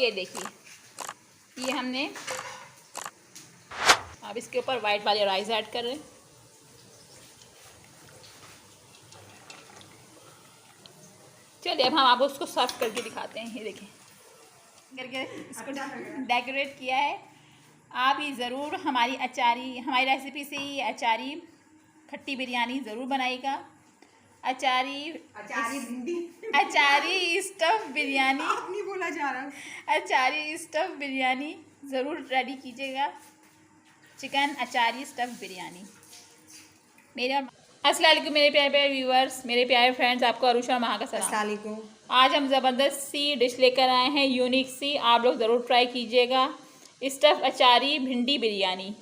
ये देखिए, ये हमने अब इसके ऊपर वाइट वाले राइस ऐड कर रहे हैं। चलिए अब हम आपको उसको सर्व करके दिखाते हैं। ये देखिए करके इसको डेकोरेट किया है। आप ये ज़रूर हमारी रेसिपी से ही अचारी खट्टी बिरयानी ज़रूर बनाइएगा। अचारी स्टफ बिरयानी आप नहीं बोला जा रहा। अचारी स्टफ बिरयानी ज़रूर रेडी कीजिएगा। Chicken achari stuff biryani. अस्सलाम वालेकुम मेरे प्यारे प्यारे व्यूअर्स, मेरे प्यारे फ्रेंड्स, आपको अरुषा महा का सलाम। अस्सलाम वालेकुम। आज हम ज़बरदस्त सी डिश लेकर आए हैं, यूनिक सी। आप लोग ज़रूर ट्राई कीजिएगा। स्टफ अचारी भिंडी बिरयानी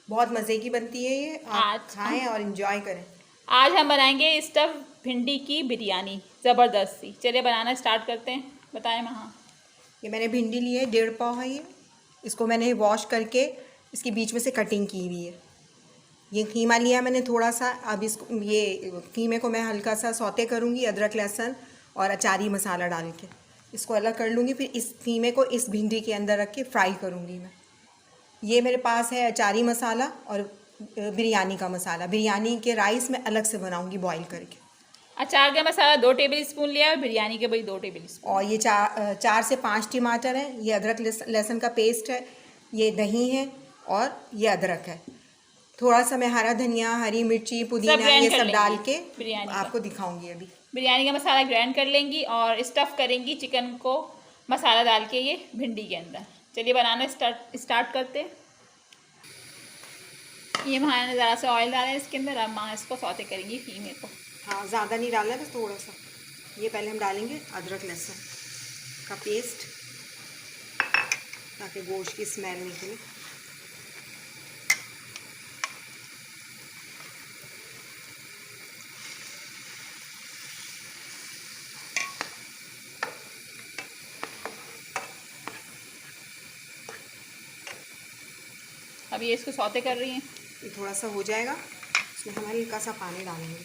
बहुत मज़े की बनती है ये, आप खाएं और एंजॉय करें। आज हम बनाएंगे स्टफ भिंडी की बिरयानी ज़बरदस्त सी। चलिए बनाना स्टार्ट करते हैं। बताएं महा। ये मैंने भिंडी ली है, 1.5 पाव है ये। इसको मैंने वॉश करके इसके बीच में से कटिंग की हुई है। ये कीमा लिया मैंने थोड़ा सा। अब इसको ये कीमे को मैं हल्का सा सौते करूँगी, अदरक लहसुन और अचारी मसाला डाल के इसको अलग कर लूँगी। फिर इस कीमे को इस भिंडी के अंदर रख के फ्राई करूँगी मैं। ये मेरे पास है अचारी मसाला और बिरयानी का मसाला। बिरयानी के राइस में अलग से बनाऊँगी बॉईल करके। अचार का मसाला 2 टेबल स्पून लिया है, बिरयानी के वही 2 टेबल स्पून। और ये 4 से 5 टमाटर हैं। ये अदरक लहसुन का पेस्ट है। ये दही है और ये अदरक है। थोड़ा सा मैं हरा धनिया, हरी मिर्ची, पुदीना ये सब डाल के आपको दिखाऊंगी। अभी बिरयानी का मसाला ग्राइंड कर लेंगी और स्टफ़ करेंगी चिकन को मसाला डाल के ये भिंडी के अंदर। चलिए बनाना स्टार्ट करते हैं। ये वहाँ ने ज़रा सा ऑयल डाला है इसके अंदर। अब माँ इसको सौते करेंगी कीमे को। हाँ, ज़्यादा नहीं डालना है, बस थोड़ा सा। ये पहले हम डालेंगे अदरक लहसुन का पेस्ट ताकि गोश्त की स्मेल निकले। अब ये इसको सौते कर रही हैं। ये थोड़ा सा हो जाएगा, इसमें हम हल्का सा पानी डालेंगे।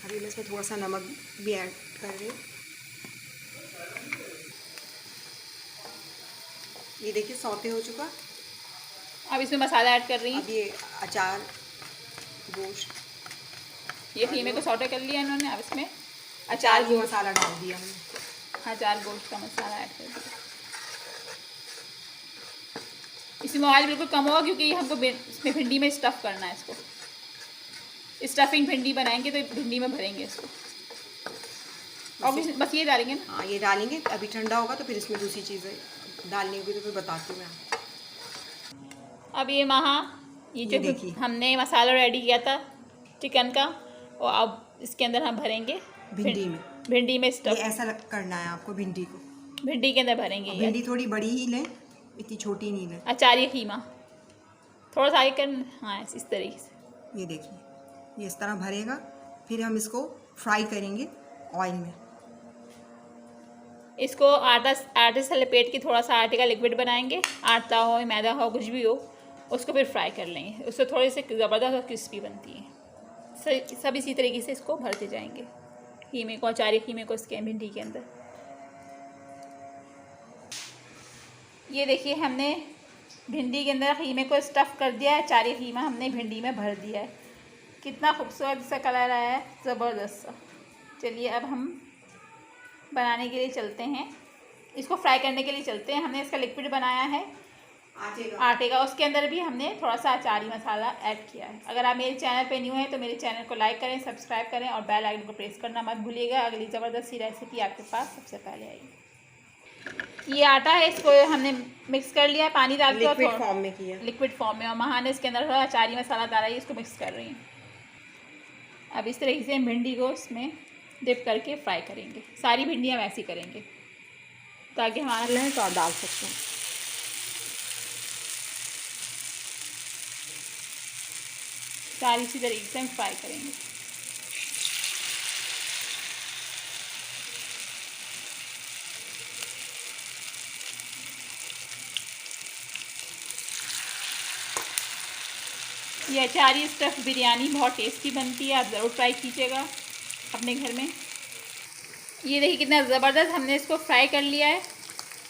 अभी मैं इसमें थोड़ा सा नमक भी ऐड कर रही हूँ। ये देखिए सौते हो चुका। अब इसमें मसाला ऐड कर रही हैं। अब ये अचार गोश्त, ये कीमे को सौते कर लिया इन्होंने। अब इसमें अचार की मसाला डाल दिया हमने। अचार गोश्त का मसाला ऐड कर दिया। इसमें ऑयल बिल्कुल कम होगा क्योंकि हमको इसमें भिंडी में स्टफ़ करना है। इसको स्टफिंग भिंडी बनाएंगे तो भिंडी में भरेंगे इसको। और बस ये डालेंगे ना। हाँ, ये डालेंगे। अभी ठंडा होगा तो फिर इसमें दूसरी चीज़ें डालनी होगी, तो फिर बताती हूँ मैं। अब ये ये जो देखिए हमने मसाला रेडी किया था चिकन का, और अब इसके अंदर हम भरेंगे भिंडी में स्टफ। ऐसा करना है आपको। भिंडी को भिंडी के अंदर भरेंगे। भिंडी थोड़ी बड़ी ही लें, इतनी छोटी नहीं लें। अचारी कीमा थोड़ा सा आगे कर। हाँ, इस तरीके से। ये देखिए ये इस तरह भरेगा। फिर हम इसको फ्राई करेंगे ऑयल में। इसको आटे से लपेट के थोड़ा सा आटे का लिक्विड बनाएंगे। आटा हो, मैदा हो, कुछ भी हो, उसको फिर फ्राई कर लेंगे। उससे थोड़ी सी ज़बरदस्त और क्रिस्पी बनती है। सब इसी तरीके से इसको भरते जाएंगे कीमे को, अचारी कीमे को इसके भिंडी के अंदर। ये देखिए हमने भिंडी के अंदर कीमे को स्टफ़ कर दिया है। अचारी कीमा हमने भिंडी में भर दिया है। कितना खूबसूरत सा कलर आया है, ज़बरदस्त सा। चलिए अब हम बनाने के लिए चलते हैं। इसको फ्राई करने के लिए चलते हैं। हमने इसका लिक्विड बनाया है आटे का। उसके अंदर भी हमने थोड़ा सा अचारी मसाला ऐड किया है। अगर आप मेरे चैनल पे न्यू हैं तो मेरे चैनल को लाइक करें, सब्सक्राइब करें और बेल आइकन को प्रेस करना मत भूलिएगा। अगली ज़बरदस्त सी रेसिपी आपके पास सबसे पहले आएगी। ये आटा है, इसको हमने मिक्स कर लिया है पानी डाल के। लिक्विड फॉर्म में किया, लिक्विड फॉर्म में। और महा ने इसके अंदर थोड़ा अचारी मसाला डाला है, इसको मिक्स कर रही हैं। अब इस तरीके से भिंडी को इसमें डिप करके फ्राई करेंगे। सारी भिंडियाँ वैसी करेंगे ताकि हमारा लें तो आप डाल सकते हैं। सारी इसी तरीके से हम फ्राई करेंगे। ये अचारी स्टफ़ बिरयानी बहुत टेस्टी बनती है। आप ज़रूर ट्राई कीजिएगा अपने घर में। ये देखिए कितना ज़बरदस्त हमने इसको फ्राई कर लिया है।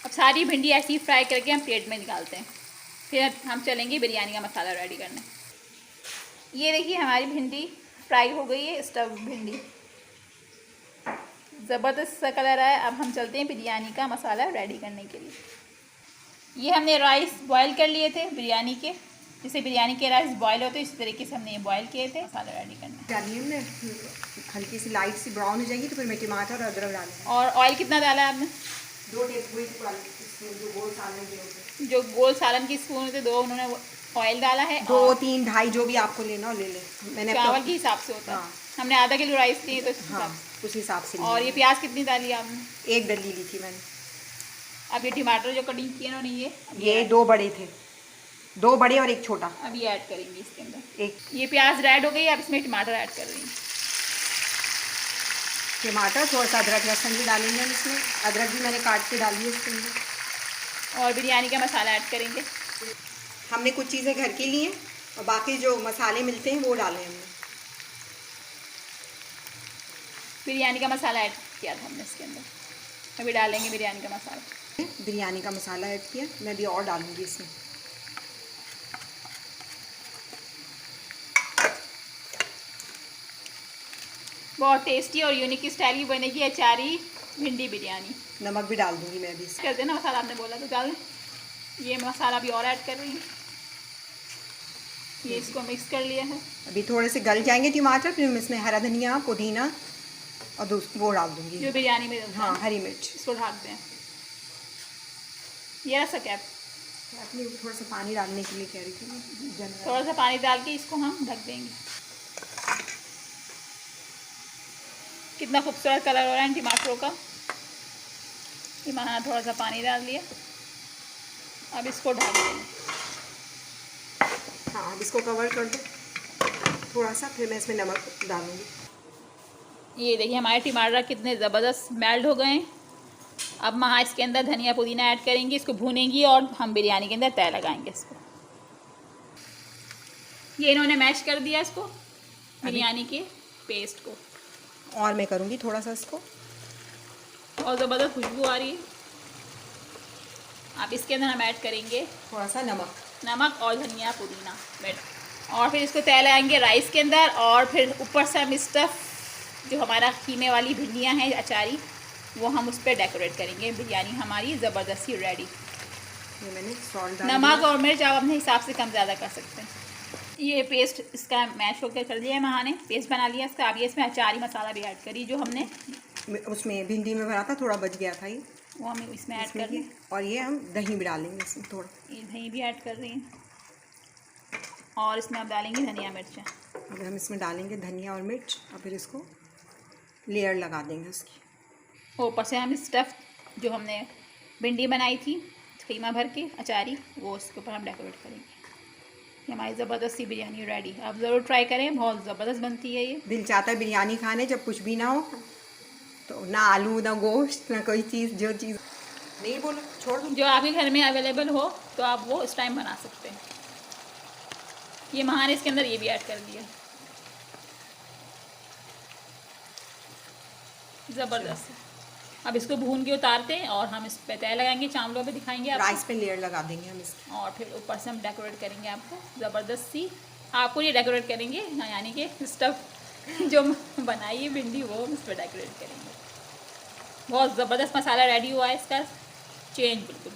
अब सारी भिंडी ऐसी ही फ्राई करके हम प्लेट में निकालते हैं, फिर हम चलेंगे बिरयानी का मसाला रेडी करने। ये देखिए हमारी भिंडी फ्राई हो गई है, स्टफ भिंडी ज़बरदस्त सा कलर आया। अब हम चलते हैं बिरयानी का मसाला रेडी करने के लिए। ये हमने राइस बॉईल कर लिए थे बिरयानी के, जैसे बिरयानी के राइस बॉईल होते हैं इसी तरीके से हमने ये बॉईल किए थे। मसाला रेडी करना डालिए हमने, हल्की सी लाइट सी ब्राउन हो जाएगी तो फिर मैं टमाटर और अदरक डालूंगी। और ऑयल कितना डाला है आपने? 2 टेबलस्पून जो गोल सालन के होते हैं। जो गोल सालन की स्पून होते 2 उन्होंने ऑयल डाला है। 2 3 2.5 जो भी आपको लेना हो ले ले। मैंने चावल के हिसाब से होता है। हाँ। हमने आधा किलो राइस लिए तो हाँ उस हिसाब से। और ये प्याज कितनी डाली आपने? 1 डली ली थी मैंने। अब ये टमाटर जो कटिंग किए उन्होंने ये 2 बड़े थे, 2 बड़े और 1 छोटा। अब ये ऐड करेंगे इसके अंदर। एक ये प्याज रेड हो गई, अब इसमें टमाटर ऐड कर रही हैं। टमाटर, थोड़ा सा अदरक लहसुन भी डालेंगे हम इसमें। अदरक भी मैंने काट के डाली है इसके अंदर। और बिरयानी का मसाला ऐड करेंगे। हमने कुछ चीज़ें घर की ली हैं और बाकी जो मसाले मिलते हैं वो डाले हमने। बिरयानी का मसाला ऐड किया था हमने इसके अंदर, अभी डालेंगे बिरयानी का मसाला। बिरयानी का मसाला ऐड किया, मैं भी और डालूंगी इसमें। बहुत टेस्टी और यूनिक स्टाइल की बनेगी अचारी भिंडी बिरयानी। नमक भी डाल दूंगी मैं भी इसमें। कर देना मसाला, आपने बोला तो डाल दें। ये मसाला भी और ऐड कर रही हूँ। ये इसको मिक्स कर लिया है। अभी थोड़े से गल जाएंगे टमाटर, फिर मैं इसमें हरा धनिया, पुदीना और वो डाल दूंगी जो बिरयानी में। हाँ हरी मिर्च। इसको ढक दें। ये रहा कैप। अपनी थोड़ा सा पानी डालने के लिए कह रही थी। थोड़ा सा पानी डाल के इसको हम ढक देंगे। कितना खूबसूरत कलर हो रहा है टमाटरों का। ये मैंने थोड़ा सा पानी डाल दिया, अब इसको ढक देंगे। हाँ अब इसको कवर कर दो थोड़ा सा, फिर मैं इसमें नमक डालूंगी। ये देखिए हमारे टमाटर कितने ज़बरदस्त मेल्ट हो गए हैं। अब मैं इसके अंदर धनिया पुदीना ऐड करेंगे, इसको भूनेंगी और हम बिरयानी के अंदर तय लगाएंगे इसको। ये इन्होंने मैश कर दिया इसको, बिरयानी के पेस्ट को। और मैं करूँगी थोड़ा सा इसको। और ज़बरदस्त खुशबू आ रही है। अब इसके अंदर हम ऐड करेंगे थोड़ा सा नमक और धनिया पुदीना मिर्च, और फिर इसको तय लगाएंगे राइस के अंदर। और फिर ऊपर से हम स्टफ़ जो हमारा कीमे वाली भिंडियाँ हैं अचारी, वो हम उस पर डेकोरेट करेंगे। बिरयानी हमारी ज़बरदस्ती रेडी। ये मैंने सॉल्ट नमक और मिर्च आप अपने हिसाब से कम ज़्यादा कर सकते हैं। ये पेस्ट इसका मैश होकर कर दिया है, महा ने पेस्ट बना लिया इसका। अब ये इसमें अचारी मसाला भी ऐड करी, जो हमने उसमें भिंडी में भरा था, थोड़ा बच गया था ये, वो हमें इसमें ऐड कर दी। और ये हम दही भी डालेंगे इसमें थोड़ा। ये दही भी ऐड कर रही हैं। और इसमें अब डालेंगे धनिया मिर्च। अब हम इसमें डालेंगे धनिया और मिर्च, और फिर इसको लेयर लगा देंगे उसकी। ऊपर से हम स्टफ़ जो हमने भिंडी बनाई थी कीमा भर के अचारी, वो उसके ऊपर हम डेकोरेट करेंगे। ये हमारी ज़बरदस्ती बिरयानी रेडी। आप ज़रूर ट्राई करें, बहुत ज़बरदस्त बनती है ये। दिल चाहता है बिरयानी खाने जब कुछ भी ना हो, तो ना आलू ना गोश्त ना कोई चीज़, जो चीज़ नहीं बोलो छोड़ दो, जो आपके घर में अवेलेबल हो तो आप वो इस टाइम बना सकते हैं। ये महा ने इसके अंदर ये भी ऐड कर दिया। ज़बरदस्त। अब इसको भून के उतारते हैं और हम इस पे तय लगाएंगे, चावलों पे दिखाएंगे आपको। राइस पे लेयर लगा देंगे हम इसकी। और फिर ऊपर से हम डेकोरेट करेंगे आपको ज़बरदस्ती। आपको ये डेकोरेट करेंगे, यानी कि स्टफ़ जो बनाई है भिंडी वो हम इस पर डेकोरेट करेंगे। बहुत ज़बरदस्त मसाला रेडी हुआ है इसका, चेंज बिल्कुल।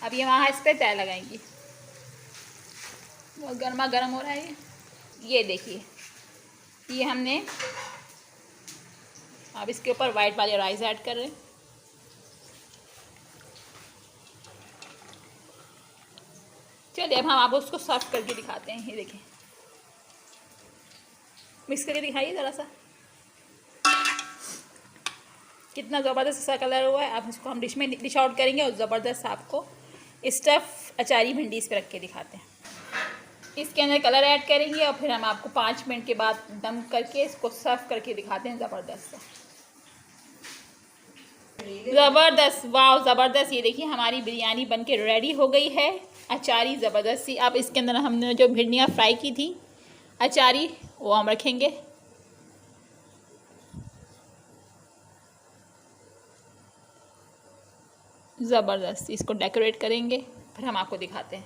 अब ये वहाँ इस पर तय लगाएंगी। बहुत गर्मा गर्म हो रहा है ये देखिए। ये हमने अब इसके ऊपर वाइट वाले राइस ऐड कर रहे हैं। चलिए अब हम आपको उसको सर्व करके दिखाते हैं। ये देखें, मिक्स करके दिखाइए ज़रा सा, कितना ज़बरदस्त सा कलर हुआ है। अब इसको हम डिश आउट करेंगे और ज़बरदस्त आपको स्टफ़ अचारी भिंडी इस पर रख के दिखाते हैं। इसके अंदर कलर ऐड करेंगे और फिर हम आपको 5 मिनट के बाद दम करके इसको सर्व करके दिखाते हैं। ज़बरदस्त ज़बरदस्त, वाह ज़बरदस्त। ये देखिए हमारी बिरयानी बनके रेडी हो गई है अचारी ज़बरदस्त सी। अब इसके अंदर हमने जो भिंडियाँ फ्राई की थी अचारी, वो हम रखेंगे। ज़बरदस्त। इसको डेकोरेट करेंगे फिर हम आपको दिखाते हैं।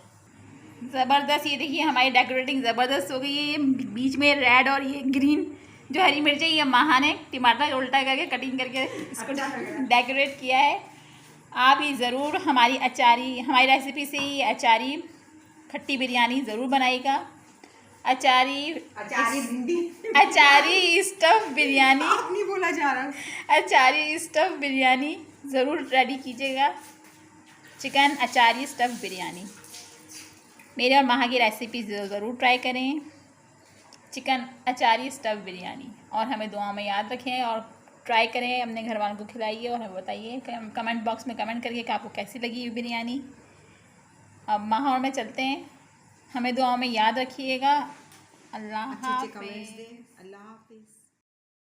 ज़बरदस्त, ये देखिए हमारी डेकोरेटिंग ज़बरदस्त हो गई है। ये बीच में रेड और ये ग्रीन जो हरी मिर्ची, ये माहा ने टमाटर उल्टा करके कटिंग करके इसको डेकोरेट किया है। आप ये ज़रूर हमारी रेसिपी से ही अचारी खट्टी बिरयानी ज़रूर बनाइएगा। अचारी स्टफ़ बिरयानी, आप नहीं बोला जा रहा। अचारी स्टफ़ बिरयानी ज़रूर रेडी कीजिएगा। चिकन अचारी स्टफ़ बिरयानी मेरे और माहा की रेसिपी ज़रूर ट्राई करें। चिकन अचारी स्टफ़ बिरयानी, और हमें दुआ में याद रखें और ट्राई करें, अपने घर वालों को खिलाइए और हमें बताइए कमेंट बॉक्स में कमेंट करिए कि आपको कैसी लगी ये बिरयानी। अब माहा और मैं चलते हैं, हमें दुआ में याद रखिएगा। अल्लाह हाफ़िज़। अल्लाह हाफिज़।